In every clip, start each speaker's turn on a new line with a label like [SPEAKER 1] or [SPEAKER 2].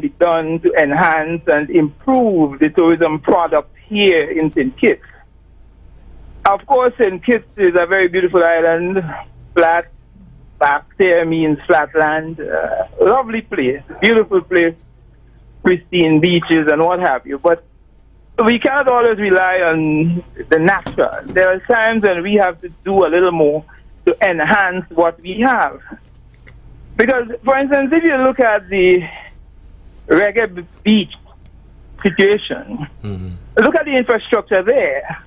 [SPEAKER 1] be done to enhance and improve the tourism product here in St. Kitts? Of course, St. Kitts is a very beautiful island, flat. Back there means flatland. Lovely place, beautiful place, pristine beaches and what have you. But we cannot always rely on the natural. There are times when we have to do a little more to enhance what we have. Because, for instance, if you look at the Reggae Beach situation, look at the infrastructure there.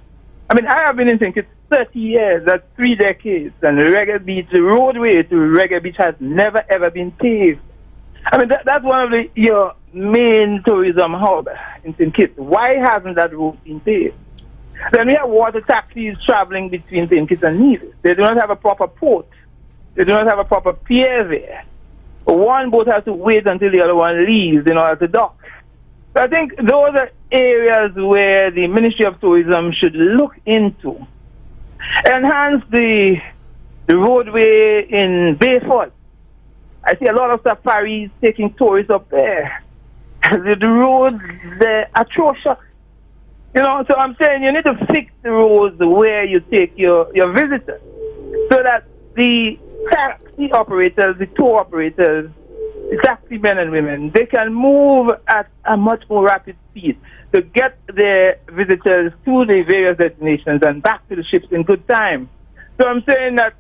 [SPEAKER 1] I mean, I have been in St. Kitts 30 years, that's 3 decades, and Reggae Beach, the roadway to Reggae Beach has never, ever been paved. I mean, that's one of your main tourism hub in St. Kitts. Why hasn't that road been paved? Then we have water taxis traveling between St. Kitts and Nevis. They do not have a proper port. They do not have a proper pier there. One boat has to wait until the other one leaves in order to dock. So I think those are areas where the Ministry of Tourism should look into. Enhance the roadway in Bayford. I see a lot of safaris taking tourists up there. The roads, they're atrocious. You know, so I'm saying you need to fix the roads where you take your visitors so that the taxi operators, the tour operators, the taxi men and women, they can move at a much more rapid speed to get their visitors to the various destinations and back to the ships in good time. So I'm saying that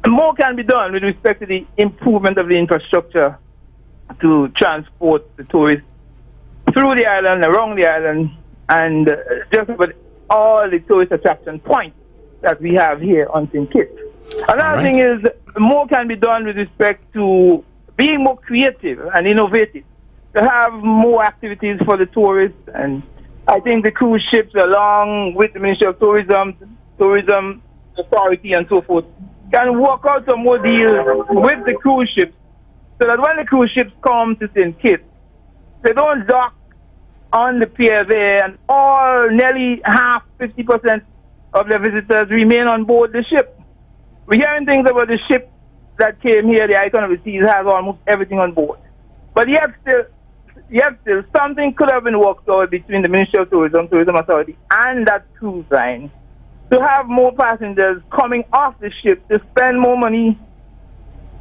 [SPEAKER 1] more can be done with respect to the improvement of the infrastructure to transport the tourists through the island, around the island, and just about all the tourist attraction points that we have here on St. Kitts. Another thing is more can be done with respect to being more creative and innovative, to have more activities for the tourists. And I think the cruise ships, along with the Ministry of Tourism Authority and so forth, can work out some more deals with the cruise ships so that when the cruise ships come to St. Kitts, they don't dock on the pier there and nearly half, 50% of the visitors remain on board the ship. We're hearing things about the ship that came here, the Icon of the Seas, has almost everything on board. But yet still, something could have been worked out between the Ministry of Tourism, Tourism Authority, and that cruise line to have more passengers coming off the ship to spend more money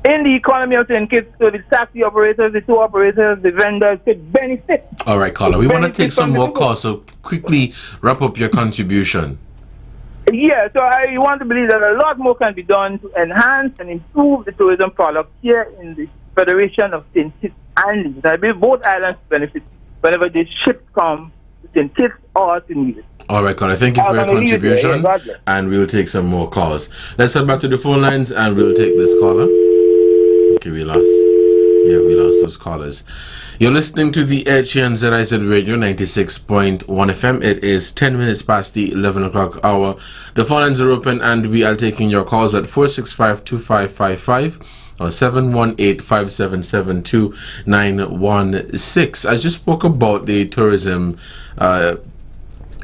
[SPEAKER 1] in the economy of St. Kitts so the taxi operators, the tour operators, the vendors could benefit.
[SPEAKER 2] All right, caller, we want to take some more calls, so quickly wrap up your contribution.
[SPEAKER 1] Yeah, so I want to believe that a lot more can be done to enhance and improve the tourism product here in the Federation of St. Kitts and Nevis. I believe both islands benefit whenever the ships come to St. Kitts or to Nevis.
[SPEAKER 2] All right, Connor, thank you for your contribution, and we'll take some more calls. Let's head back to the phone lines, and we'll take this caller. Okay, we lost those callers. You're listening to the Edge here on ZIZ Radio 96.1 FM. It is 10 minutes past the 11 o'clock hour. The phone lines are open, and we are taking your calls at 465-2555 or 718-577-2916. I just spoke about the tourism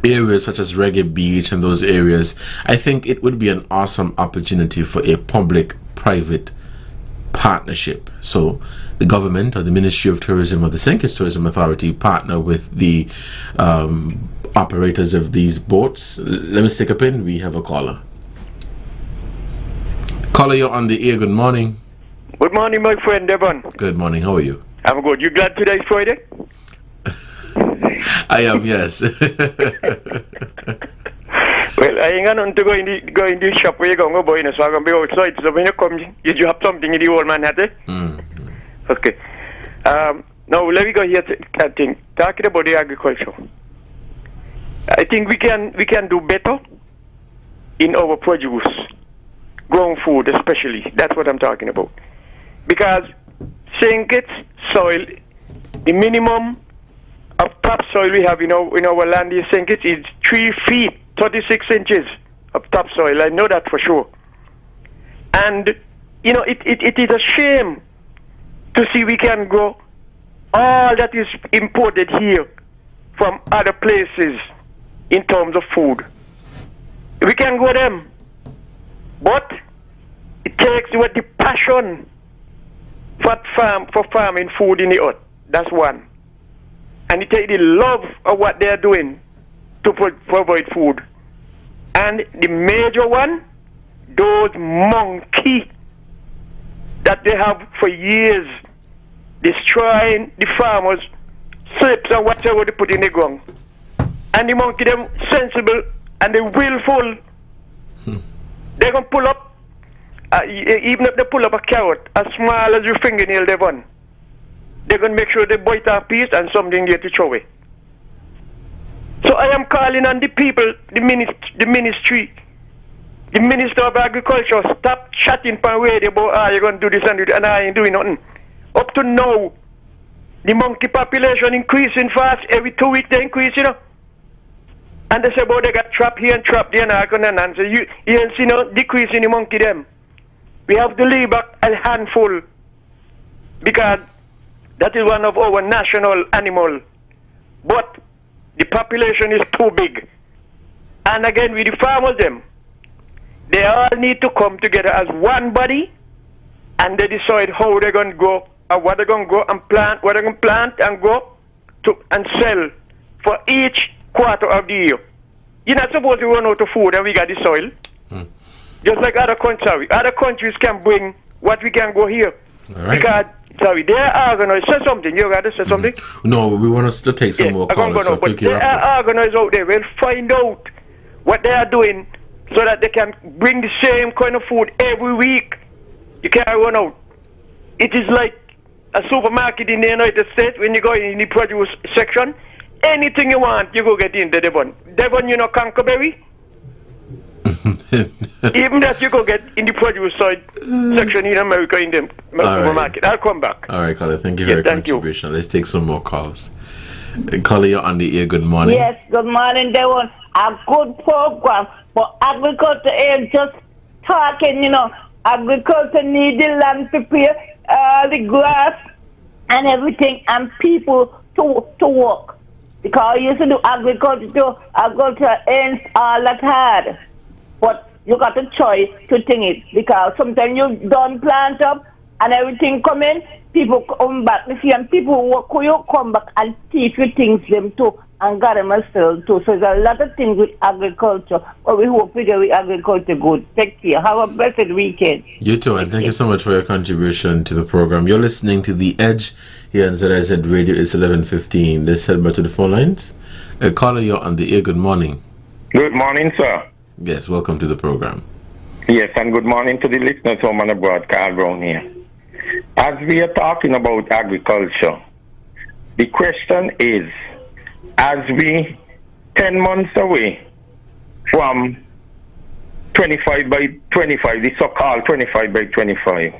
[SPEAKER 2] areas such as Reggae Beach and those areas. I think it would be an awesome opportunity for a public-private partnership. So the government or the Ministry of Tourism or the St. Kitts Tourism Authority partner with the operators of these boats. Let me stick a pin. We have a caller. Caller, you're on the air. Good morning.
[SPEAKER 3] Good morning, my friend Devonne.
[SPEAKER 2] Good morning. How are you?
[SPEAKER 3] I'm good. You glad today's Friday?
[SPEAKER 2] I am, yes.
[SPEAKER 3] Well, I ain't got nothing to go in the shop where you're going to buy, so I'm going to be outside. So when you come, you have something in the old man, hat, eh? Okay. Now, let me go here talking about the agriculture. I think we can do better in our produce, growing food especially. That's what I'm talking about. Because St. Kitts soil, the minimum of topsoil we have in our land in St. Kitts is 3 feet, 36 inches of topsoil. I know that for sure. And, it is a shame to see we can grow all that is imported here from other places in terms of food. We can grow them, but it takes with the passion for farming food in the earth. That's one. And it takes the love of what they're doing to provide food. And the major one, those monkeys that they have for years destroying the farmers' slips and whatever they put in the ground. And the monkey them sensible and they willful. They're going to pull up, even if they pull up a carrot as small as your fingernail, Devonne, they're going to make sure they bite a piece and something there to throw away. So I am calling on the people, the ministry, the Minister of Agriculture, stop chatting on radio about, you're going to do this and do that, and I ain't doing nothing. Up to now, the monkey population increasing fast. Every 2 weeks they increase, you know. And they say about they got trapped here and trapped there, and I can answer. You ain't see no decrease in the monkey them. We have to leave back a handful because that is one of our national animals. But the population is too big. And again, with the farmers them, they all need to come together as one body, and they decide how they're going to go, or what they're going to go and plant, what they're going to plant and go to and sell for each quarter of the year. You're not supposed to run out of food and we got the soil. Just like other countries. Other countries can bring what we can go here. All right. Because, they're organized. Say something. You got to say something?
[SPEAKER 2] No, we want us to take some more calls.
[SPEAKER 3] But they are organized out there. We'll find out what they are doing so that they can bring the same kind of food every week. You can't run out. It is like a supermarket in the United States when you go in the produce section. Anything you want, you go get in the Devonne. Devonne, you know Conkerberry? Even that you go get in the produce side section in America in the market. I'll come back.
[SPEAKER 2] All right, Colin, thank you for your contribution. Let's take some more calls. Colin, you're on the air. Good morning.
[SPEAKER 4] Yes, good morning, Devonne. A good program for agriculture is just talking, you know. Agriculture need the land prepare, the grass and everything, and people to work. Because I used to do agriculture ain't all that hard. But you got a choice to think it. Because sometimes you don't plant up and everything come in, people come back. You see, and people work with you come back and teach you things them too and got them still too. So there's a lot of things with agriculture. But we hope we get with agriculture good. Take care. Have a blessed weekend.
[SPEAKER 2] You too, and thank you so much for your contribution to the program. You're listening to The Edge here on ZIZ Radio. It's 11:15. Let's head back to the phone lines. Caller, you're on the air. Good morning.
[SPEAKER 5] Good morning, sir.
[SPEAKER 2] Yes, welcome to the program.
[SPEAKER 5] Yes, and good morning to the listeners home and abroad. Carl Brown here. As we are talking about agriculture, the question is, as we 10 months away from 25 by 25, the so-called 25 by 25,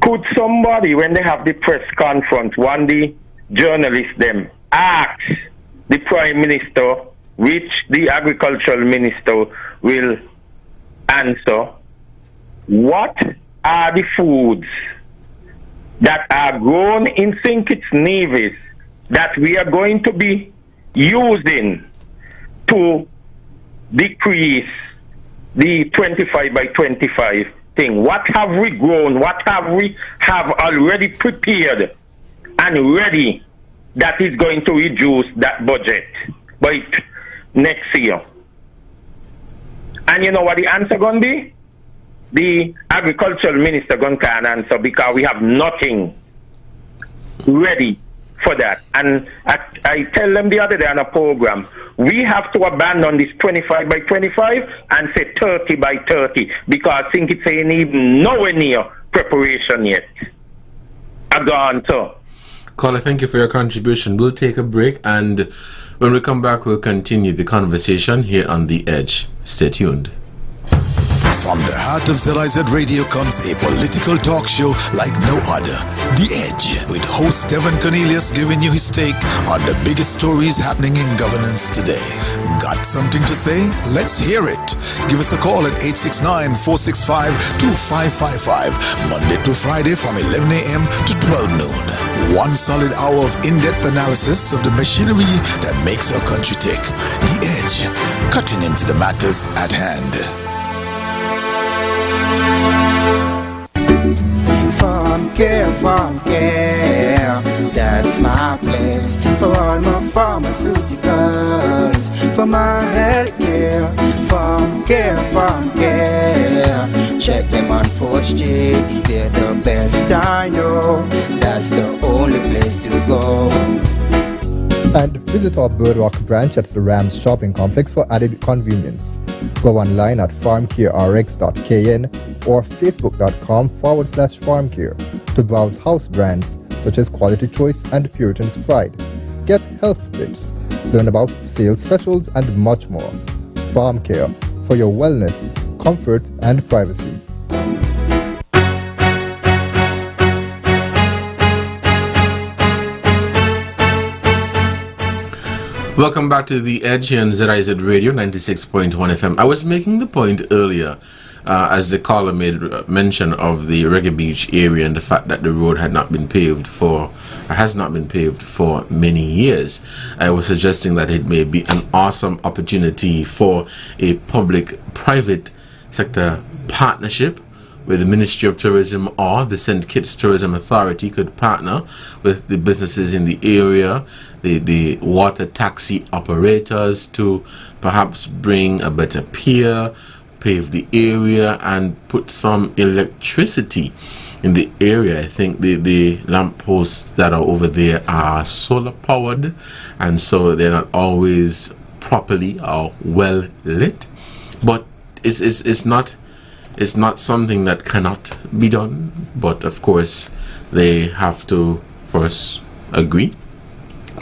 [SPEAKER 5] could somebody, when they have the press conference, one the journalists them ask the Prime Minister, which the Agricultural Minister will answer, what are the foods that are grown in St. Kitts Nevis that we are going to be using to decrease the 25 by 25 thing? What have we grown? What have we have already prepared and ready that is going to reduce that budget by next year? And you know what the answer going to be? The agricultural minister going to answer, because we have nothing ready for that. And I tell them the other day on a program, we have to abandon this 25 by 25 and say 30 by 30, because I think it's ain't even nowhere near preparation yet. I've gone to.
[SPEAKER 2] Caller, thank you for your contribution. We'll take a break, and when we come back, we'll continue the conversation here on The Edge. Stay tuned.
[SPEAKER 6] From the heart of ZIZ Radio comes a political talk show like no other, The Edge, with host Devonne Cornelius giving you his take on the biggest stories happening in governance today. Got something to say? Let's hear it. Give us a call at 869-465-2555, Monday to Friday from 11 a.m. to 12 noon. One solid hour of in-depth analysis of the machinery that makes our country tick. The Edge, cutting into the matters at hand.
[SPEAKER 7] Farm care, that's my place. For all my pharmaceuticals, for my health care. Farm care. Check them on 4th Street, they're the best I know. That's the only place to go.
[SPEAKER 8] And visit our Birdwalk branch at the Rams Shopping Complex for added convenience. Go online at farmcarerx.kn or facebook.com/farmcare to browse house brands such as Quality Choice and Puritan's Pride. Get health tips, learn about sales specials and much more. Farm Care, for your wellness, comfort and privacy.
[SPEAKER 2] Welcome back to The Edge here on ZIZ Radio 96.1 FM. I was making the point earlier as the caller made mention of the Reggae Beach area and the fact that the road has not been paved for many years. I was suggesting that it may be an awesome opportunity for a public-private sector partnership where the Ministry of Tourism or the St. Kitts Tourism Authority could partner with the businesses in the area, the water taxi operators, to perhaps bring a better pier, pave the area and put some electricity in the area. I think the lampposts that are over there are solar powered, and so they're not always properly or well lit, but it's not something that cannot be done. But of course they have to first agree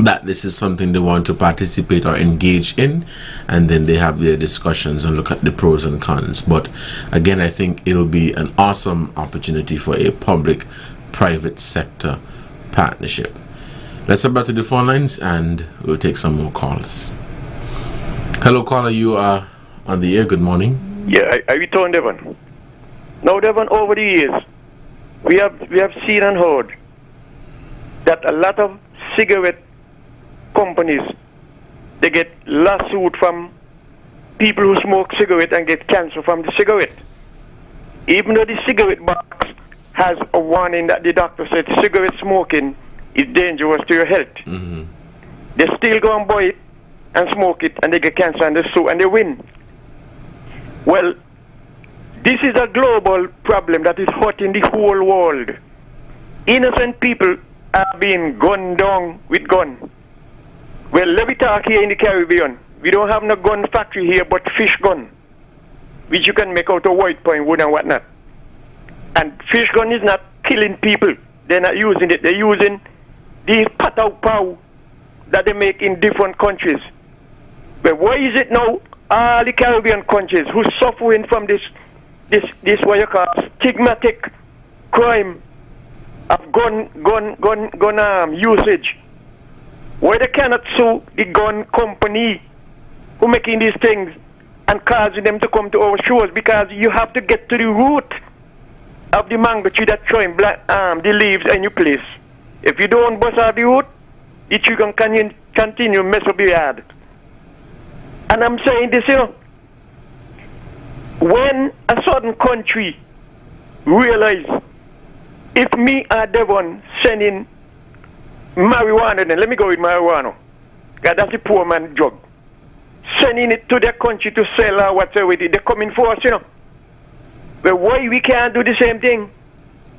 [SPEAKER 2] that this is something they want to participate or engage in, and then they have their discussions and look at the pros and cons. But again, I think it'll be an awesome opportunity for a public-private sector partnership. Let's head back to the phone lines and we'll take some more calls. Hello caller, you are on the air. Good morning.
[SPEAKER 3] Yeah, I return, Devonne. Now, Devonne, over the years, we have seen and heard that a lot of cigarette companies, they get lawsuit from people who smoke cigarette and get cancer from the cigarette. Even though the cigarette box has a warning that the doctor said cigarette smoking is dangerous to your health, they still go and buy it and smoke it, and they get cancer and they sue and they win. Well, this is a global problem that is hurting the whole world. Innocent people are being gunned down with guns. Well, let me talk here in the Caribbean. We don't have no gun factory here, but fish gun, which you can make out of white pine wood and whatnot. And fish gun is not killing people. They're not using it. They're using these patau pow that they make in different countries. But why is it now all the Caribbean countries who are suffering from this what you call stigmatic crime of gun usage, why they cannot sue the gun company who making these things and causing them to come to our shores? Because you have to get to the root of the mango tree that's throwing the leaves in your place. If you don't bust out the root, the tree can continue mess up your yard. And I'm saying this, when a certain country realize, if me or Devonne sending marijuana, then let me go with marijuana, because that's a poor man drug, sending it to their country to sell or whatever with it, they're coming for us, But why we can't do the same thing?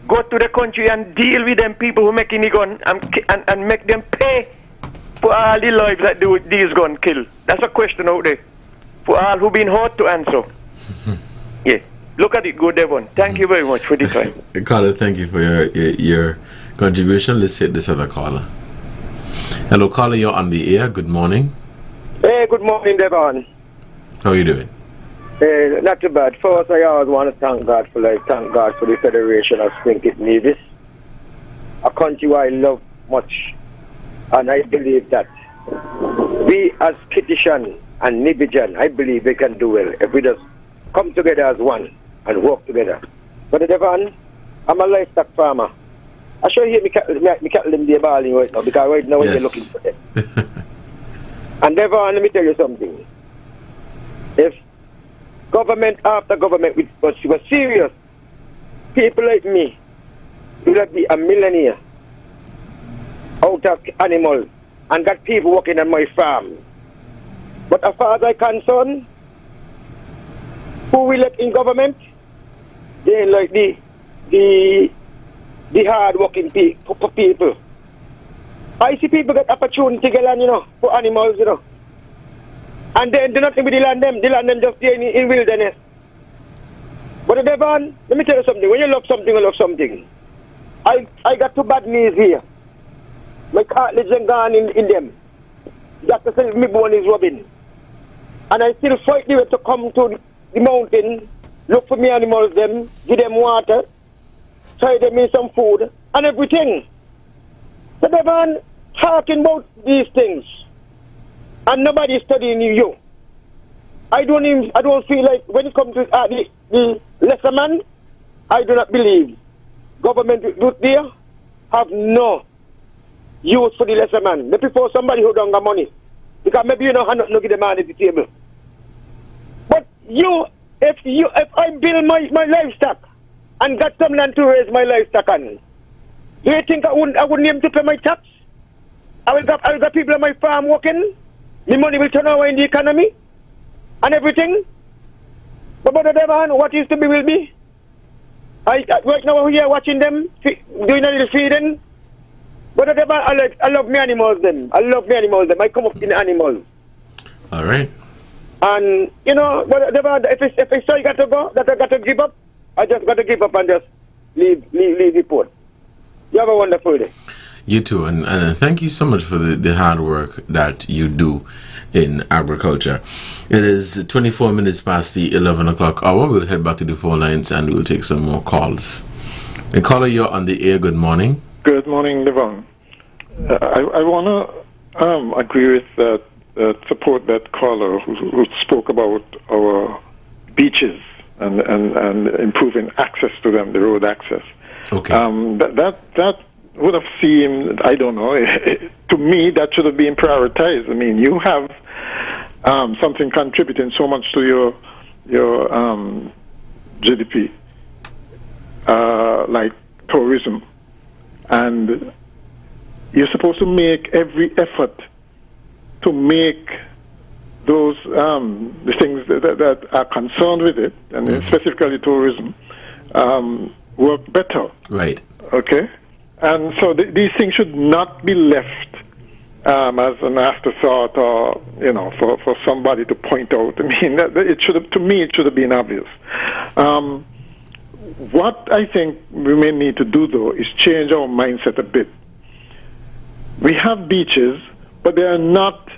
[SPEAKER 3] Go to the country and deal with them people who making the gun and make them pay for all the lives that these guns kill. That's a question out there for all who been hurt to answer. Yeah, look at it, go Devonne. Thank you very much for the time.
[SPEAKER 2] Caller, thank you for your contribution. Let's hit this other caller. Hello caller, you're on the air. Good morning.
[SPEAKER 9] Hey, good morning, Devonne.
[SPEAKER 2] How are you doing?
[SPEAKER 9] Not too bad. First, I always want to thank God for the Federation of St. Kitts Nevis, a country I love much, and I believe that we as Kittitian and Nibijan, I believe we can do well if we just come together as one and work together. But Devonne, I'm a livestock farmer. I show you me cattle them there balling right now, because right now they're looking for them. And Devonne, let me tell you something. If government after government was serious, people like me, will be a millionaire out of animals and got people working on my farm. But as far as I'm concerned, who will let in government? They like the hard working people. I see people get opportunity to land, for animals, And then do nothing with the land them just there in wilderness. But Devonne, let me tell you something. When you love something, you love something. I got 2 bad knees here. My cartilage is gone in them. Doctor said my bone is rubbing. And I still fight the way to come to the mountain, look for me animals them, give them water, try them in some food, and everything. So Devonne, talking about these things, and nobody is studying you. I don't feel like when it comes to the lesser man, I do not believe government out there have no use for the lesser man. They prefer somebody who don't got money. Because maybe not give the man at the table. But if I build my livestock and got some land to raise my livestock on, do you think I wouldn't need to pay my tax? I will got people on my farm working. The money will turn over in the economy and everything. But Brother Devonne, what is to be will be. Right now we're here watching them doing a little feeding. Brother Devonne, I love me animals them. I come up in the animals.
[SPEAKER 2] All right.
[SPEAKER 9] And Brother Devonne, if I say I got to go, that I got to give up, I just got to give up and just leave the port. You have a wonderful day.
[SPEAKER 2] You too, and thank you so much for the hard work that you do in agriculture. It is 24 minutes past the 11 o'clock hour. We'll head back to the phone lines and we'll take some more calls. And caller, you're on the air. Good morning.
[SPEAKER 10] Good morning, Devonne. I want to agree with that, support that caller who spoke about our beaches and improving access to them, the road access.
[SPEAKER 2] Okay.
[SPEAKER 10] That would have seemed, I don't know, to me that should have been prioritized. I mean, you have something contributing so much to your GDP, like tourism, and you're supposed to make every effort to make those the things that are concerned with it, and specifically tourism, work better.
[SPEAKER 2] Right.
[SPEAKER 10] Okay. And so these things should not be left as an afterthought, or for somebody to point out. I mean, it should have been obvious. What I think we may need to do, though, is change our mindset a bit. We have beaches, but they are not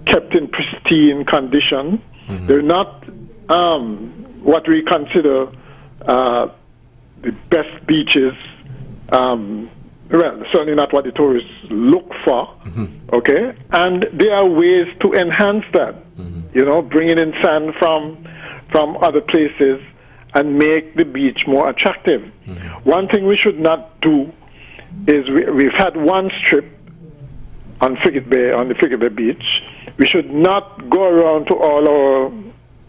[SPEAKER 10] kept in pristine condition. Mm-hmm. They're not what we consider the best beaches. Well, certainly not what the tourists look for, okay? And there are ways to enhance that, bringing in sand from other places and make the beach more attractive. One thing we should not do is we've had one strip on Frigate Bay, on the Frigate Bay beach. We should not go around to all our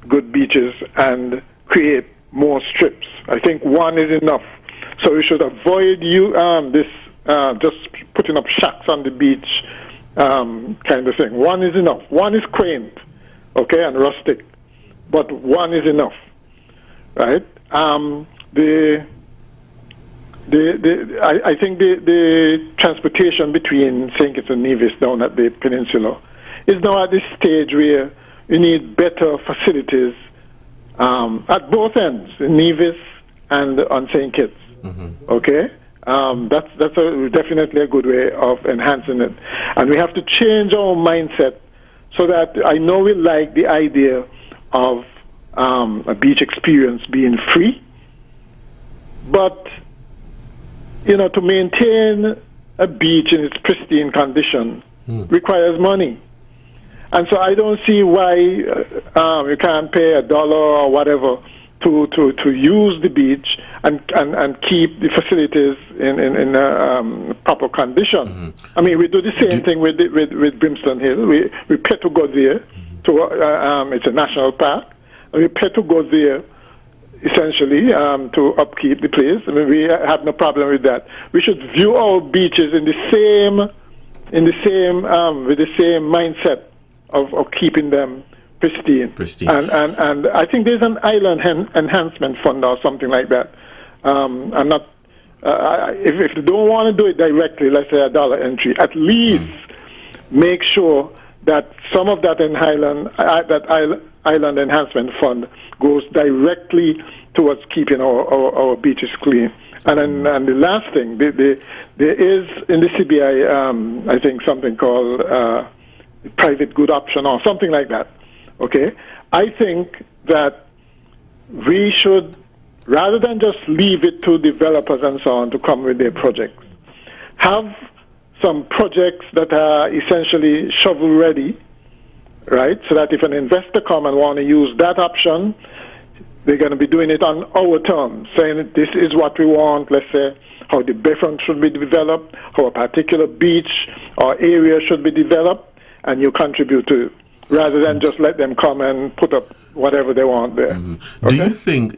[SPEAKER 10] good beaches and create more strips. I think one is enough. So we should avoid this just putting up shacks on the beach kind of thing. One is enough. One is quaint, okay, and rustic, but one is enough, right? I think the transportation between St. Kitts and Nevis down at the peninsula is now at this stage where you need better facilities at both ends, in Nevis and on St. Kitts. Okay, that's definitely a good way of enhancing it, and we have to change our mindset so that I know we like the idea of a beach experience being free, but to maintain a beach in its pristine condition requires money, and so I don't see why you can't pay $1 or whatever to use the beach and keep the facilities in proper condition. I mean, we do the same thing with Brimstone Hill. We pay to go there. It's a national park. And we pay to go there, essentially, to upkeep the place. I mean, we have no problem with that. We should view our beaches with the same mindset of keeping them pristine. And I think there's an island enhancement fund or something like that. I'm not. If you don't want to do it directly, let's say $1 entry, at least make sure that some of that island enhancement fund goes directly towards keeping our beaches clean. And the last thing, there is in the CBI, I think something called private good option or something like that. Okay, I think that we should, rather than just leave it to developers and so on to come with their projects, have some projects that are essentially shovel ready, right? So that if an investor come and want to use that option, they're going to be doing it on our terms, saying that this is what we want, let's say how the bayfront should be developed, how a particular beach or area should be developed, and you contribute to it, rather than just let them come and put up whatever they want there. Okay?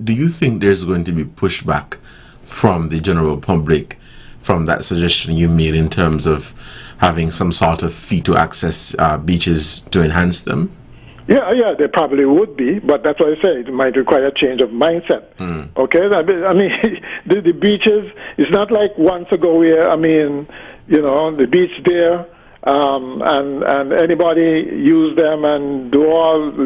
[SPEAKER 2] Do you think there's going to be pushback from the general public from that suggestion you made in terms of having some sort of fee to access beaches to enhance them?
[SPEAKER 10] Yeah, there probably would be, but that's what I say. It might require a change of mindset. Okay, I mean, the beaches. It's not like once ago where the beach there, and anybody use them and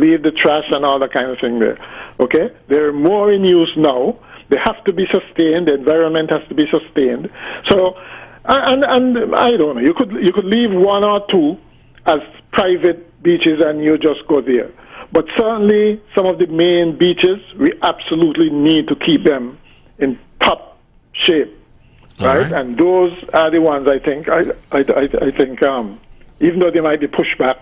[SPEAKER 10] leave the trash and all that kind of thing there. Okay, they're more in use now. They have to be sustained. The environment has to be sustained. So, and I don't know. You could leave one or two as private beaches and you just go there. But certainly some of the main beaches, we absolutely need to keep them in top shape, right? And those are the ones I think. I think even though there might be pushback,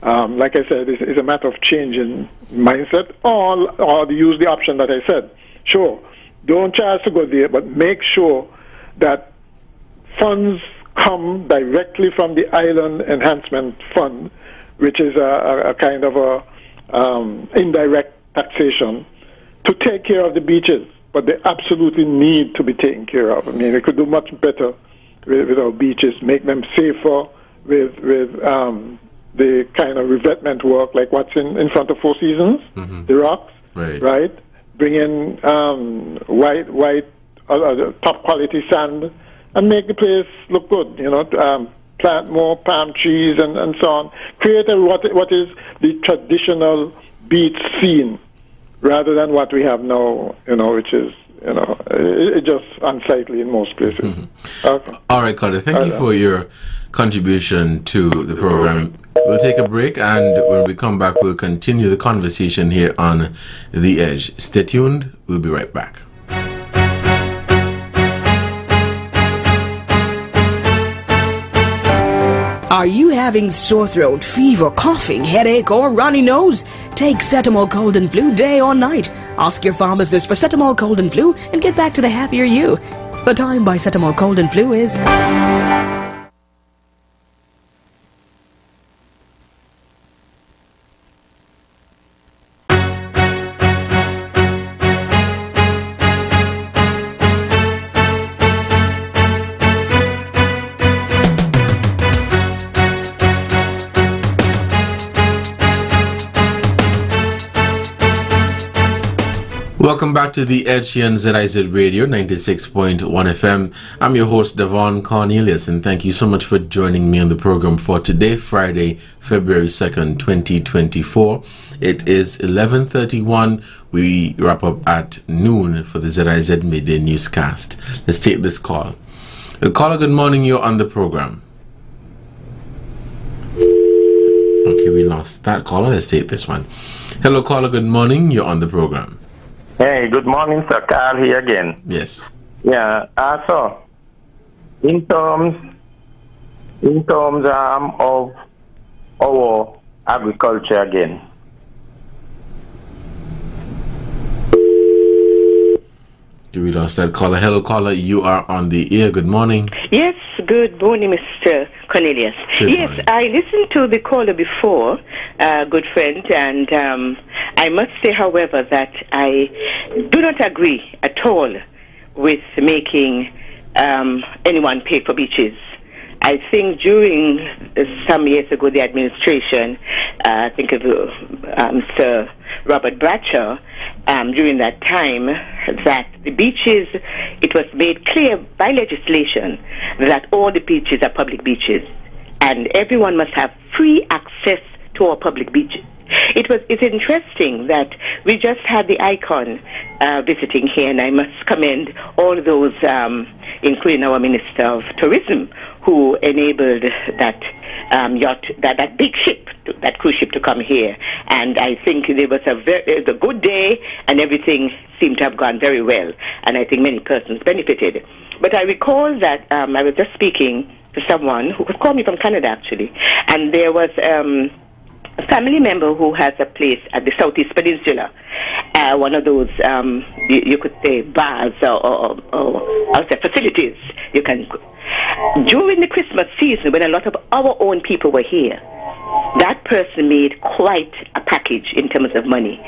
[SPEAKER 10] like I said, it's a matter of changing mindset, or use the option that I said. Sure, don't charge to go there, but make sure that funds come directly from the Island Enhancement Fund, which is a kind of a indirect taxation, to take care of the beaches. But they absolutely need to be taken care of. I mean, they could do much better with our beaches, make them safer with the kind of revetment work like what's in front of Four Seasons, the rocks, right? Bring in white top quality sand and make the place look good, plant more palm trees and so on. Create what is the traditional beach scene rather than what we have now, which is, it's just unsightly in most places. Okay.
[SPEAKER 2] All right, Carter, thank you for your contribution to the program. We'll take a break, and when we come back, we'll continue the conversation here on The Edge. Stay tuned. We'll be right back.
[SPEAKER 11] Are you having sore throat, fever, coughing, headache, or runny nose? Take Cetamol Cold and Flu day or night. Ask your pharmacist for Cetamol Cold and Flu and get back to the happier you. The time by Cetamol Cold and Flu is...
[SPEAKER 2] Welcome back to The Edge here on ZIZ Radio 96.1 FM. I'm your host, Devonne Cornelius, and thank you so much for joining me on the program for today, Friday, February 2nd, 2024. It is 11:31. We wrap up at noon for the ZIZ Midday Newscast. Let's take this call. Caller, good morning. You're on the program. Okay, we lost that caller. Let's take this one. Hello, caller. Good morning. You're on the program.
[SPEAKER 5] Hey, good morning, sir. Carl here again.
[SPEAKER 2] Yes.
[SPEAKER 5] Yeah. So, in terms of our agriculture again.
[SPEAKER 2] We lost that caller. Hello, caller. You are on the air. Good morning.
[SPEAKER 12] Yes. Good morning, Mr. Cornelius.
[SPEAKER 2] Good
[SPEAKER 12] yes,
[SPEAKER 2] morning.
[SPEAKER 12] I listened to the caller before, good friend, and I must say, however, that I do not agree at all with making anyone pay for beaches. I think during some years ago, the administration, I think of Sir Robert Bradshaw, during that time, that the beaches, it was made clear by legislation that all the beaches are public beaches, and everyone must have free access to our public beaches. It's interesting that we just had the Icon visiting here, and I must commend all those, including our Minister of Tourism, who enabled that yacht, that big ship, that cruise ship, to come here. And I think it was a good day, and everything seemed to have gone very well. And I think many persons benefited. But I recall that I was just speaking to someone who called me from Canada, actually, and there was a family member who has a place at the Southeast Peninsula, one of those, you could say, bars or facilities. You can. During the Christmas season, when a lot of our own people were here, that person made quite a package in terms of money.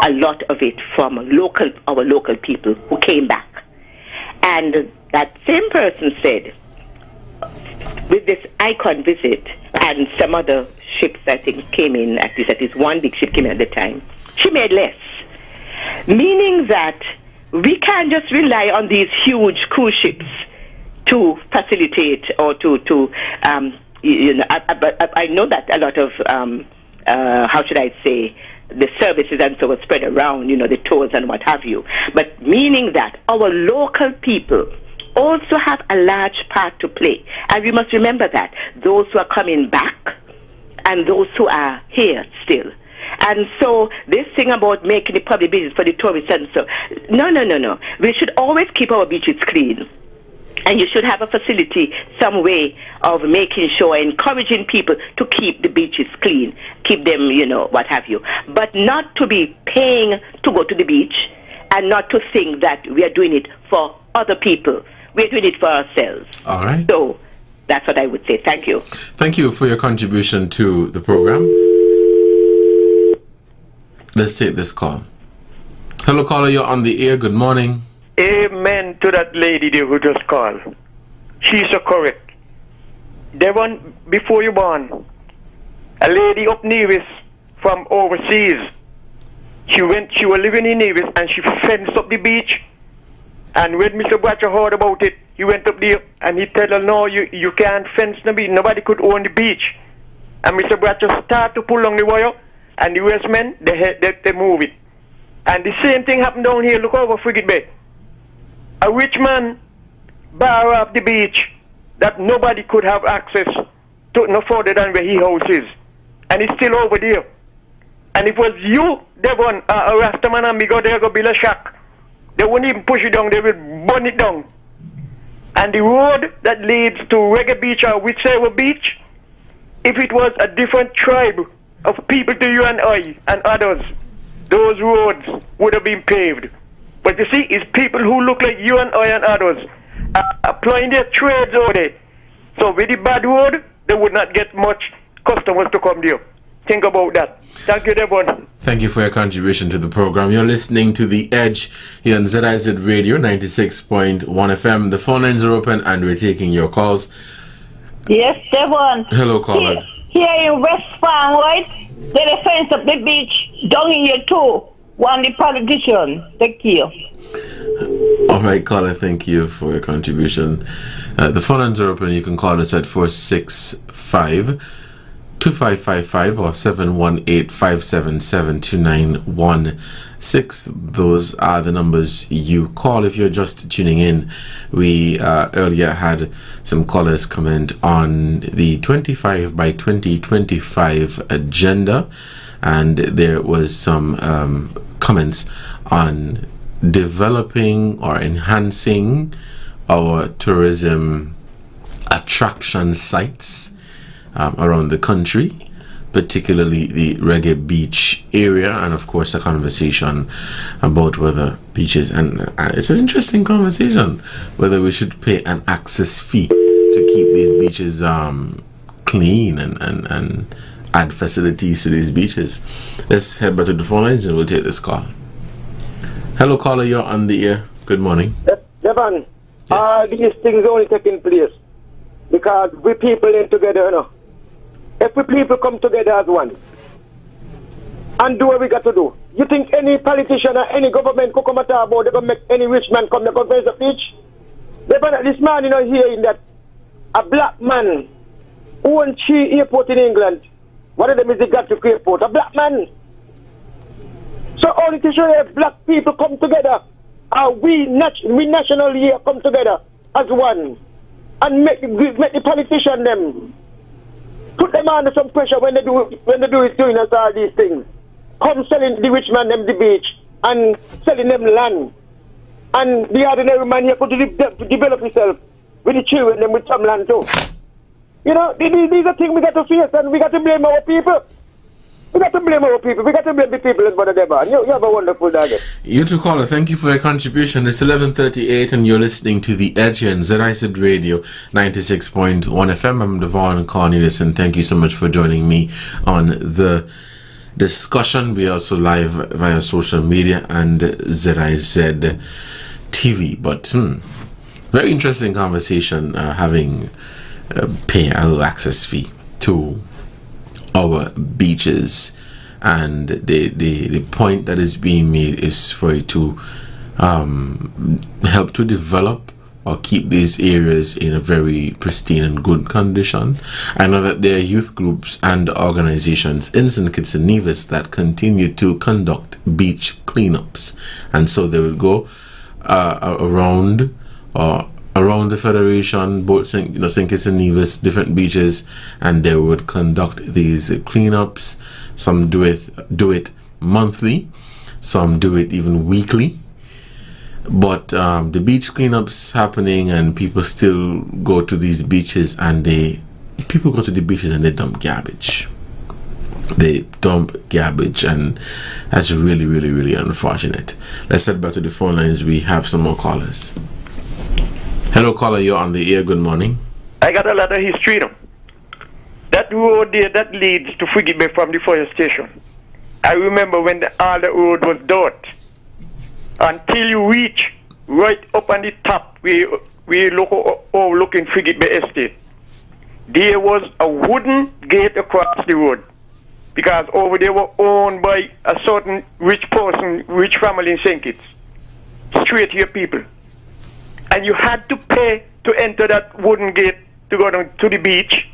[SPEAKER 12] A lot of it from our local people who came back. And that same person said, with this Icon visit and some other ships, I think, came in, at least one big ship came in at the time, she made less. Meaning that we can't just rely on these huge cruise ships to facilitate or I know that a lot of, how should I say, the services and so were spread around, the tours and what have you. But meaning that our local people also have a large part to play. And we must remember that those who are coming back and those who are here still. And so this thing about making the public beaches for the tourists and so, no. We should always keep our beaches clean. And you should have a facility, some way of making sure, encouraging people to keep the beaches clean, keep them, what have you. But not to be paying to go to the beach and not to think that we are doing it for other people. We're doing it for ourselves.
[SPEAKER 2] All right.
[SPEAKER 12] So that's what I would say. Thank you.
[SPEAKER 2] Thank you for your contribution to the program. Let's take this call. Hello, caller. You're on the air. Good morning.
[SPEAKER 3] Amen to that lady there who just called. She's so correct. Devonne, before you born, a lady up Nevis from overseas. She was living in Nevis and she fenced up the beach. And when Mr. Bradshaw heard about it, he went up there and he told her, no, you can't fence the beach. Nobody could own the beach. And Mr. Bradshaw started to pull on the wire, and the Westmen, they move it. And the same thing happened down here. Look over Frigate Bay. A rich man bar off the beach that nobody could have access to no further than where his house is. And it's still over there. And if it was you, Devon, a Rastaman, and me go there, go build a shack, they wouldn't even push it down, they would burn it down. And the road that leads to Reggae Beach or whichever beach, if it was a different tribe of people to you and I and others, those roads would have been paved. But you see, it's people who look like you and I and others applying their trades over there. So with the bad road, they would not get much customers to come there. Think about that. Thank you, Devon.
[SPEAKER 2] Thank you for your contribution to the program. You're listening to The Edge here on ZIZ Radio 96.1 FM. The phone lines are open and we're taking your calls.
[SPEAKER 4] Yes, Devon.
[SPEAKER 2] Hello, caller.
[SPEAKER 4] Here in West Farm, right? They fence up the beach down here too. One the politician. Thank you.
[SPEAKER 2] All right, caller, thank you for your contribution. The phone lines are open. You can call us at 465-2555 or 718-577-2916. Those are the numbers you call if you're just tuning in. We earlier had some callers comment on the 25 by 2025 agenda, and there was some comments on developing or enhancing our tourism attraction sites around the country, particularly the Reggae Beach area, and of course a conversation about whether beaches, and it's an interesting conversation, whether we should pay an access fee to keep these beaches clean and add facilities to these beaches. Let's head back to the phone lines and we'll take this call. Hello, caller, you're on the air. Good morning.
[SPEAKER 9] Devonne,
[SPEAKER 2] yes.
[SPEAKER 9] These things only taking place because we people in together, you know. If we people come together as one and do what we got to do, you think any politician or any government could come at our board, they're going to make any rich man come to conference of beach? This man, you know, hearing that a black man who owns Chi airport in England, one of them is the Gatwick airport, a black man. So only to show that black people come together, we nationally here come together as one and make the politician them put them under some pressure when they do doing us all these things. Come selling the rich man them the beach and selling them land. And the ordinary man here could develop himself with the children and with some land too. You know, these are things we got to face and we got to blame our people. We got to blame our people. We got to blame the people as Brother Devonne. You have a wonderful day.
[SPEAKER 2] You too, caller. Thank you for your contribution. It's 11:38 and you're listening to The Edge and ZIZ Radio 96.1 FM. I'm Devonne Cornelius and thank you so much for joining me on the discussion. We are also live via social media and ZIZ TV. But very interesting conversation having pay a little access fee to our beaches, and the point that is being made is for it to help to develop or keep these areas in a very pristine and good condition. I know that there are youth groups and organizations in St. Kitts and Nevis that continue to conduct beach cleanups, and so they will go around the Federation, both St. Kitts and Nevis, different beaches, and they would conduct these cleanups. Some do it monthly, some do it even weekly. But the beach cleanups happening, and people still go to these beaches, and people go to the beaches and they dump garbage. They dump garbage, and that's really, really, really unfortunate. Let's head back to the phone lines. We have some more callers. Hello, caller, you're on the air. Good morning.
[SPEAKER 3] I got a lot of history now. That road there that leads to Frigate Bay from the fire station. I remember when all the road was dirt. Until you reach right up on the top, we overlooking Frigate Bay Estate. There was a wooden gate across the road. Because over there were owned by a certain rich family in St. Kitts. Straight here people. And you had to pay to enter that wooden gate to go down to the beach,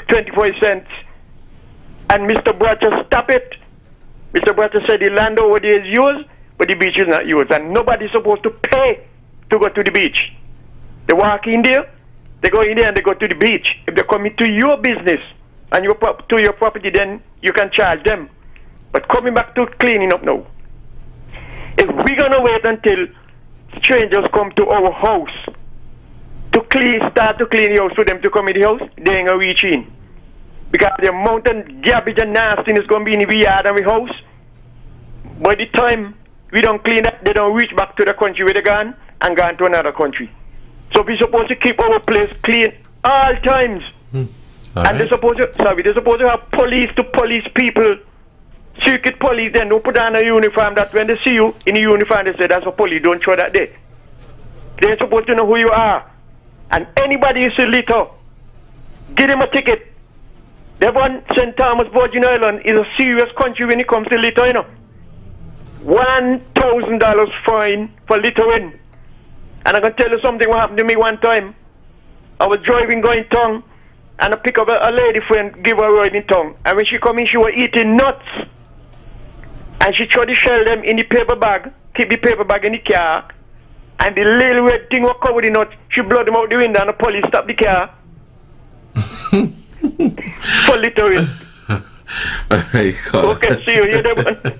[SPEAKER 3] 24 cents. And Mr. Bratcher stopped it. Mr. Bratcher said the land over there is yours, but the beach is not yours. And nobody's supposed to pay to go to the beach. They walk in there, they go in there and they go to the beach. If they come into your business and to your property, then you can charge them. But coming back to cleaning up now. If we're going to wait until strangers come to our house to start to clean the house for them to come in the house, they ain't gonna reach in. Because the amount of garbage and nastiness is gonna be in the yard and the house. By the time we don't clean up, they don't reach back to the country where they gone and gone to another country. So we're supposed to keep our place clean all times. And they're supposed to have police to police people. Circuit police, then don't put on a uniform that when they see you in a uniform, they say that's for police, don't show that there. They're supposed to know who you are. And anybody you see litter, give them a ticket. Devonne, St. Thomas, Virgin Island is a serious country when it comes to litter, you know. $1,000 fine for littering. And I'm going to tell you something what happened to me one time. I was driving going town, and I pick up a lady friend, give her a ride in town. And when she come in, she was eating nuts. And she tried to shell them in the paper bag, keep the paper bag in the car, and the little red thing was covered in nuts. She blew them out the window and the police stopped the car. For littering.
[SPEAKER 2] Okay,
[SPEAKER 3] see you here, Devonne.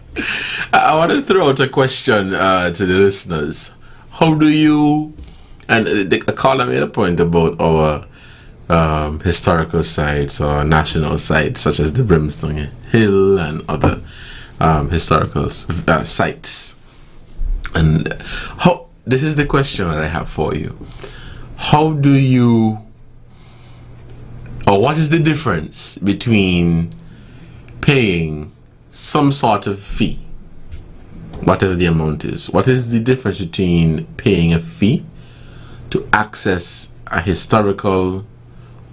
[SPEAKER 2] I want to throw out a question to the listeners. How do you, and a caller made a point about our historical sites or national sites such as the Brimstone Hill and other historical sites, and how, this is the question that I have for you. How do you, or what is the difference between paying some sort of fee, whatever the amount is. What is the difference between paying a fee to access a historical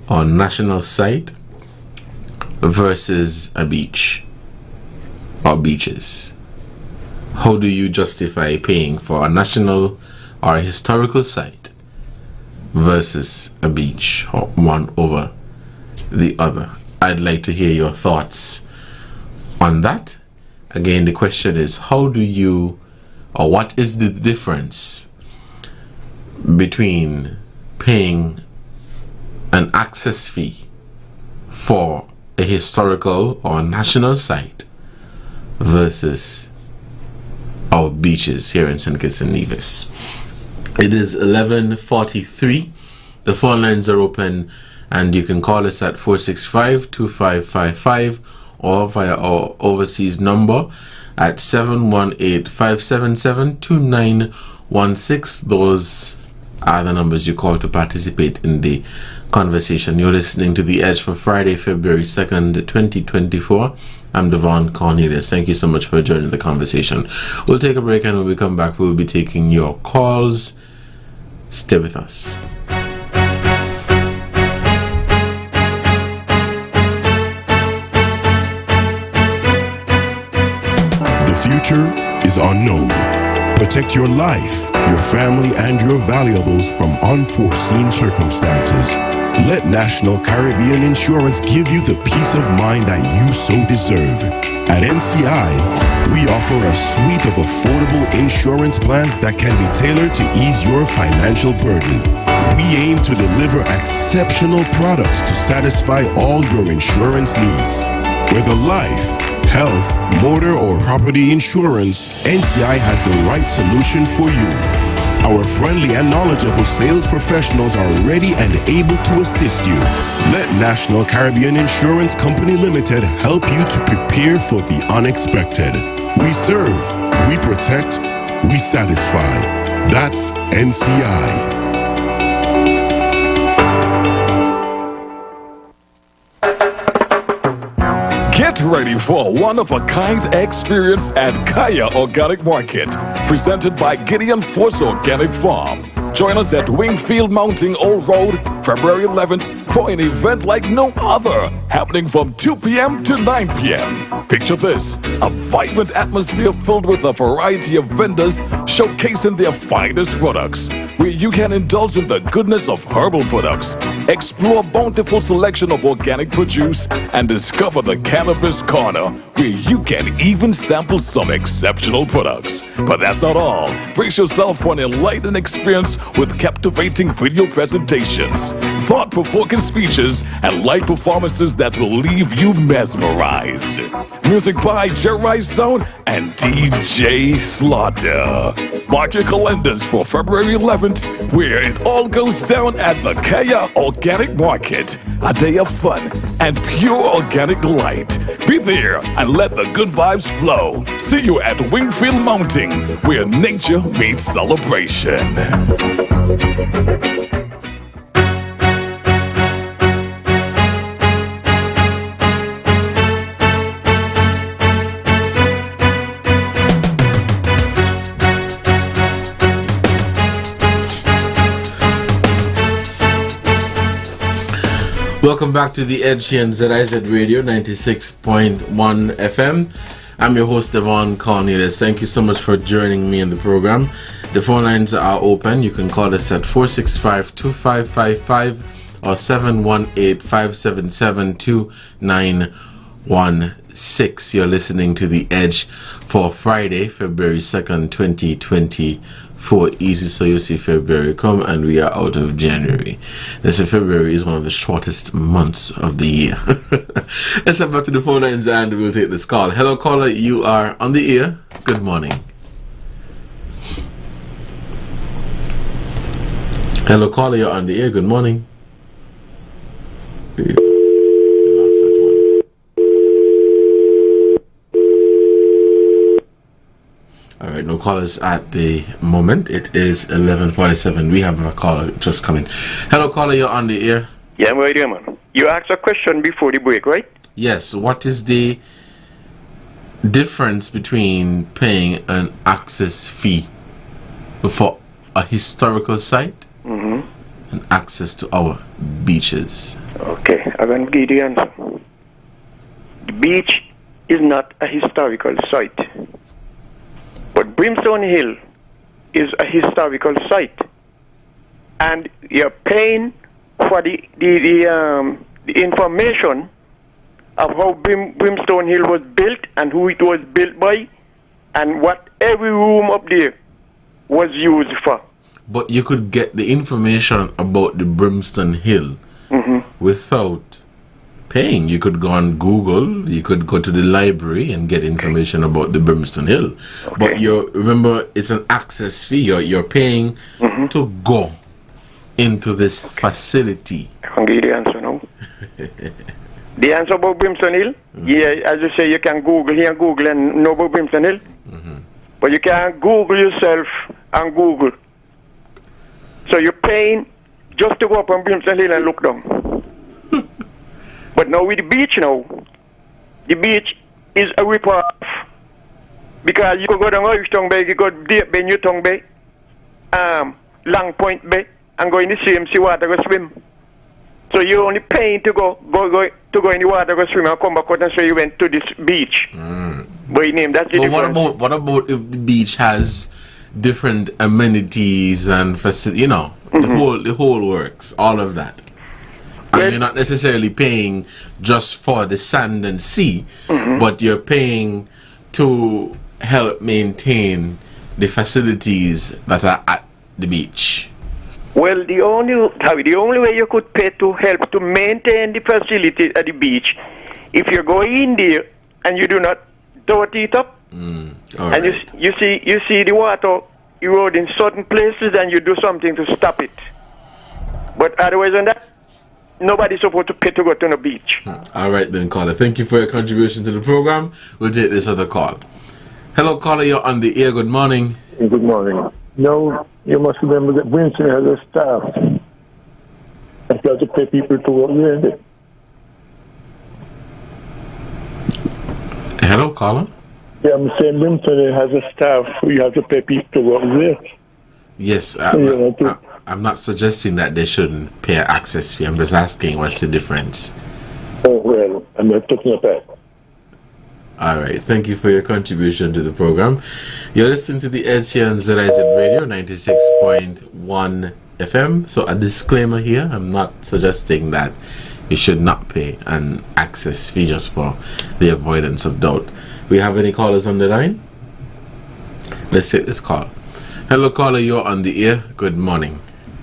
[SPEAKER 2] or national site versus a beach or beaches? How do you justify paying for a national or a historical site versus a beach, or one over the other? I'd like to hear your thoughts on that. Again, the question is, how do you, or what is the difference between paying an access fee for a historical or national site versus our beaches here in St. Kitts and Nevis? It is 11:43. The phone lines are open, and you can call us at 465-2555 or via our overseas number at 718-577-2916. Those are the numbers you call to participate in the conversation. You're listening to The Edge for Friday, February 2nd, 2024. I'm Devonne Cornelius. Thank you so much for joining the conversation. We'll take a break, and when we come back, we'll be taking your calls. Stay with us.
[SPEAKER 13] The future is unknown. Protect your life, your family, and your valuables from unforeseen circumstances. Let National Caribbean Insurance give you the peace of mind that you so deserve. At NCI, we offer a suite of affordable insurance plans that can be tailored to ease your financial burden. We aim to deliver exceptional products to satisfy all your insurance needs. Whether life, health, motor, or property insurance, NCI has the right solution for you. Our friendly and knowledgeable sales professionals are ready and able to assist you. Let National Caribbean Insurance Company Limited help you to prepare for the unexpected. We serve, we protect, we satisfy. That's NCI.
[SPEAKER 14] Get ready for a one-of-a-kind experience at Kaya Organic Market, presented by Gideon Force Organic Farm. Join us at Wingfield Mounting Old Road, February 11th, for an event like no other, happening from 2 p.m. to 9 p.m. Picture this, a vibrant atmosphere filled with a variety of vendors showcasing their finest products, where you can indulge in the goodness of herbal products, explore a bountiful selection of organic produce, and discover the Cannabis Corner, where you can even sample some exceptional products. But that's not all. Brace yourself for an enlightening experience with captivating video presentations, thought-provoking speeches, and live performances that will leave you mesmerized. Music by Jerry Zone and DJ Slaughter. Mark your calendars for February 11th, where it all goes down at the Kaya Organic Market. A day of fun and pure organic delight. Be there and let the good vibes flow. See you at Wingfield Mounting, where nature meets celebration.
[SPEAKER 2] Welcome back to The Edge here on ZIZ Radio 96.1 FM. I'm your host, Devonne Cornelius. Thank you so much for joining me in the program. The phone lines are open. You can call us at 465-2555 or 718-577-2916. You're listening to The Edge for Friday, February 2nd, 2024. Easy, so you see February come and we are out of January. They say February is one of the shortest months of the year. Let's head back to the phone lines and we'll take this call. Hello, caller, you are on the air. Good morning. Hello, caller, you're on the air. Good morning. Alright, no callers at the moment. It is 11:47. We have a caller just coming. Hello, caller, you're on the air.
[SPEAKER 3] Yeah, I'm right here, man. You asked a question before the break, right?
[SPEAKER 2] Yes. What is the difference between paying an access fee for a historical site and access to our beaches?
[SPEAKER 3] Okay, I'm going to give you the answer. The beach is not a historical site, but Brimstone Hill is a historical site, and you're paying for the information of how Brimstone Hill was built and who it was built by and what every room up there was used for.
[SPEAKER 2] But you could get the information about the Brimstone Hill without paying. You could go on Google, you could go to the library and get information about the Brimstone Hill. But remember, it's an access fee. You're paying to go into this facility.
[SPEAKER 3] I can give you the answer now. The answer about Brimstone Hill? Yeah, as you say, you can Google here, Google and know about Brimstone Hill. But you can't Google yourself and Google. So you're paying just to go up on Brimstone Hill and look down. But now with the beach now, the beach is a rip-off. Because you could go down Irish Tongue Bay, you go Deep Bay, New Tongue Bay, Long Point Bay, and go in the same sea water, go swim. So you're only paying to go in the water, go swim, and come back out and say you went to this beach. By name, that's the difference.
[SPEAKER 2] What about if the beach has different amenities and facilities, the whole works, all of that? And you're not necessarily paying just for the sand and sea, but you're paying to help maintain the facilities that are at the beach.
[SPEAKER 3] Well, the only way you could pay to help to maintain the facility at the beach, if you go in there and you do not dirty it up, and you see the water erode in certain places, and you do something to stop it. But otherwise than that, nobody's supposed to pay to go to the beach.
[SPEAKER 2] All right then, caller. Thank you for your contribution to the program. We'll take this other call. Hello, caller. You're on the air. Good morning.
[SPEAKER 15] Good morning. No, you must remember that Winston has a staff. I got to pay people to work there.
[SPEAKER 2] Hello, caller.
[SPEAKER 15] Yeah, I'm saying Winston has a staff who you have to pay people to work there.
[SPEAKER 2] Yes, I'm not suggesting that they shouldn't pay an access fee. I'm just asking what's the difference.
[SPEAKER 15] Oh, well, I'm not talking about that.
[SPEAKER 2] All right, thank you for your contribution to the program. You're listening to The Edge here on ZIZ Radio 96.1 FM. So a disclaimer here, I'm not suggesting that you should not pay an access fee just for the avoidance of doubt. We have any callers on the line? Let's take this call. Hello, caller, you're on the air. Good morning.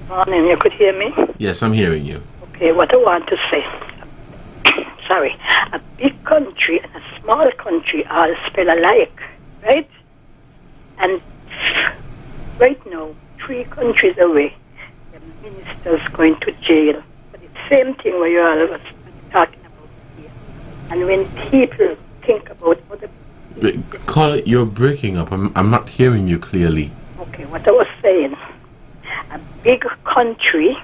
[SPEAKER 16] Morning, you could hear me?
[SPEAKER 2] Yes, I'm hearing you.
[SPEAKER 16] Okay, what I want to say. Sorry, a big country and a small country all spell alike, right? And right now, 3 countries away, the minister's going to jail. But it's the same thing where you all was talking about here. And when people think about other people...
[SPEAKER 2] Caller, you're breaking up. I'm not hearing you clearly.
[SPEAKER 16] Okay, what I was saying, a big country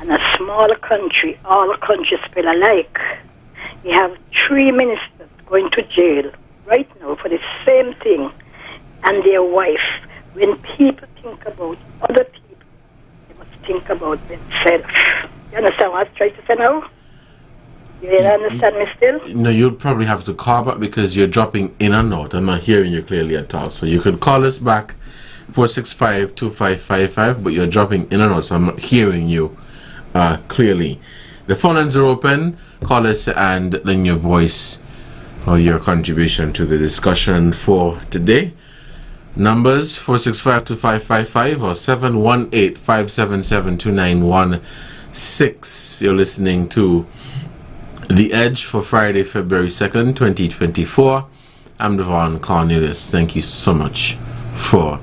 [SPEAKER 16] and a small country, all countries spell alike. You have 3 ministers going to jail right now for the same thing, and their wife. When people think about other people, they must think about themselves. You understand what I was trying to say now? You understand me still?
[SPEAKER 2] No, you'll probably have to call back because you're dropping in and out. I'm not hearing you clearly at all. So you can call us back 465-2555, but you're dropping in and out, so I'm not hearing you clearly. The phone lines are open. Call us and lend your voice or your contribution to the discussion for today. Numbers 465-2555 or 718-577-2916. You're listening to The Edge for Friday, February 2nd, 2024. I'm Devonne Cornelius. Thank you so much for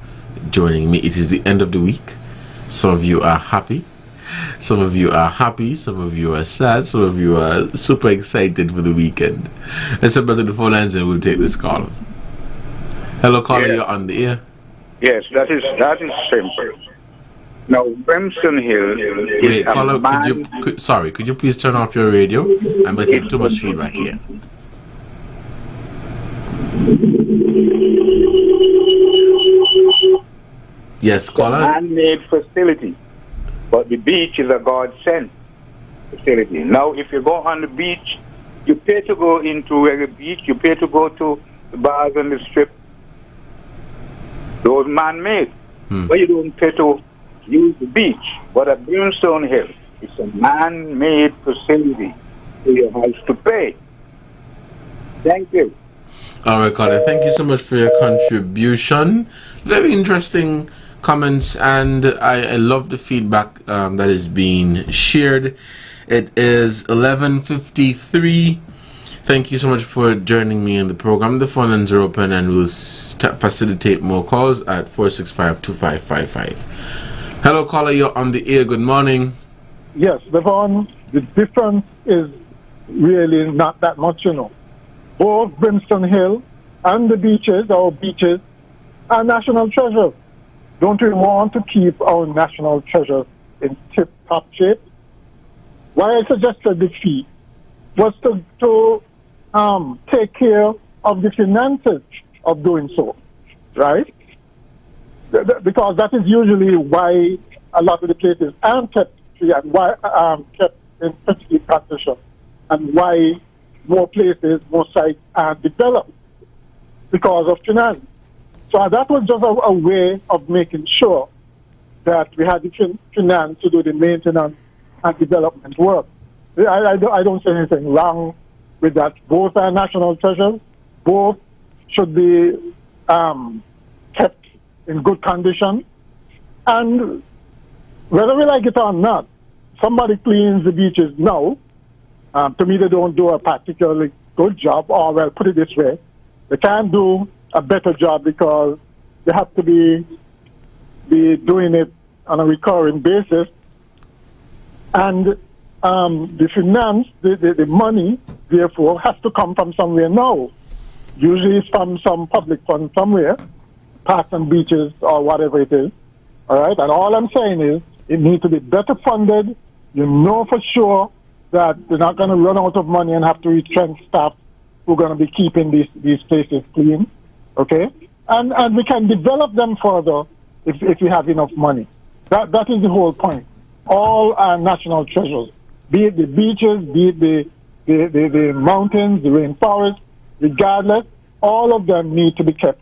[SPEAKER 2] joining me. It is the end of the week. Some of you are happy. Some of you are happy, some of you are sad, some of you are super excited for the weekend. Let's head back to the phone lines and we'll take this call. Hello, caller, you're on the air.
[SPEAKER 17] Yes, that is simple. Now, Brimstone Hill is
[SPEAKER 2] Wait, caller, could you please turn off your radio? I'm getting too much feedback here. Yes, caller.
[SPEAKER 17] It's a man-made facility, but the beach is a God-sent facility. Now, if you go on the beach, you pay to go into a beach, you pay to go to the bars and the strip. Those man-made. But you don't pay to use the beach. But at Brimstone Hill, it's a man-made facility, so you have to pay. Thank you.
[SPEAKER 2] All right, caller. Thank you so much for your contribution. Very interesting comments, and I love the feedback that is being shared. It is 11:53. Thank you so much for joining me in the program. The phone lines are open, and we'll facilitate more calls at 465-2555. Hello, caller. You're on the air. Good morning.
[SPEAKER 10] Yes, Devonne, the difference is really not that much, you know. Both Brimstone Hill and the beaches, our beaches, are national treasures. Don't we want to keep our national treasures in tip-top shape? Why I suggested the fee was to take care of the finances of doing so, right? Because that is usually why a lot of the places aren't kept free and why kept in pretty condition, and why more places, more sites are developed because of finance. So that was just a way of making sure that we had the finance to do the maintenance and development work. I don't see anything wrong with that. Both are national treasures. Both should be kept in good condition. And whether we like it or not, somebody cleans the beaches now. To me, they don't do a particularly good job, or, well, put it this way, they can't do a better job because they have to be doing it on a recurring basis. And the finance, the money, therefore, has to come from somewhere now. Usually it's from some public fund somewhere, parks and beaches or whatever it is. All right? And all I'm saying is it needs to be better funded. You know for sure that they're not going to run out of money and have to retrench staff who are going to be keeping these places clean. Okay? And we can develop them further if we have enough money. That is the whole point. All are national treasures, be it the beaches, be it the mountains, the rainforest, regardless, all of them need to be kept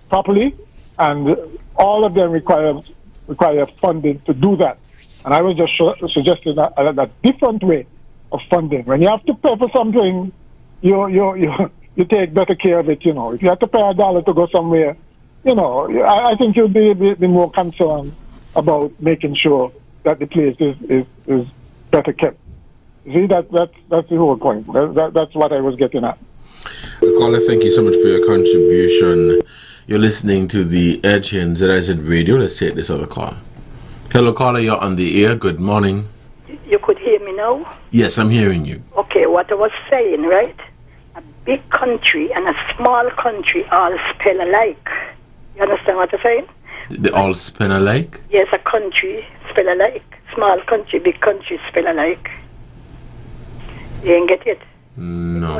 [SPEAKER 10] properly, and all of them require funding to do that. And I was just suggesting a different way of funding. When you have to pay for something, you take better care of it, you know. If you have to pay $1 to go somewhere, you know, I think you'll be more concerned about making sure that the place is better kept. See, that's the whole point. That's what I was getting at.
[SPEAKER 2] Caller, thank you so much for your contribution. You're listening to The Edge here in ZIZ Radio. Let's take this other call. Hello, caller, you're on the air. Good morning.
[SPEAKER 16] You could hear me now?
[SPEAKER 2] Yes, I'm hearing you.
[SPEAKER 16] Okay, what I was saying, right? A big country and a small country all spell alike. You understand what I'm saying?
[SPEAKER 2] They all spell alike?
[SPEAKER 16] Yes, a country spell alike. Small country, big country spell alike. You ain't get it?
[SPEAKER 2] No.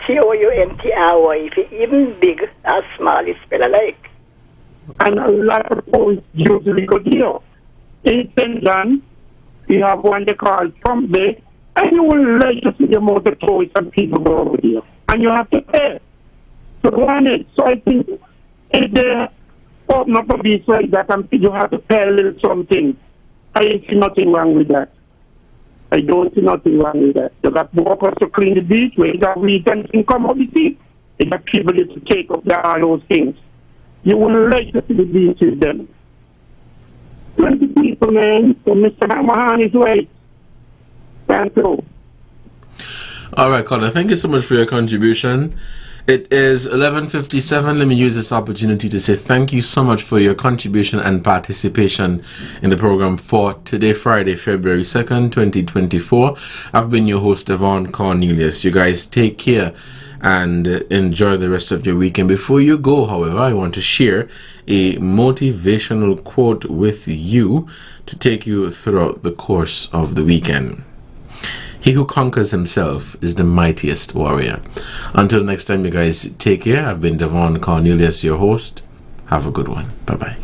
[SPEAKER 16] C-O-U-N-T-R-Y. If it's even big or small, it's spell alike.
[SPEAKER 18] And a lot of boys usually go here. In St. John, you have one they call Trump Bay, and you will like to see the amount of tourists and people go over there. And you have to pay to go on it. So I think if they open up a beach like that and you have to pay a little something, I see nothing wrong with that. I don't see nothing wrong with that. You got workers to clean the beach, where you got weekends to come out the sea. You got people to take up all those things. You will like to see the beaches then. 20 people, man. So Mr. McMahon is right. Thank you.
[SPEAKER 2] All right, caller. Thank you so much for your contribution. It is 11:57. Let me use this opportunity to say thank you so much for your contribution and participation in the program for today, Friday, February 2nd, 2024. I've been your host, Devonne Cornelius. You guys take care and enjoy the rest of your weekend. Before you go, however, I want to share a motivational quote with you to take you throughout the course of the weekend. He who conquers himself is the mightiest warrior. Until next time, you guys take care. I've been Devonne Cornelius, your host. Have a good one. Bye-bye.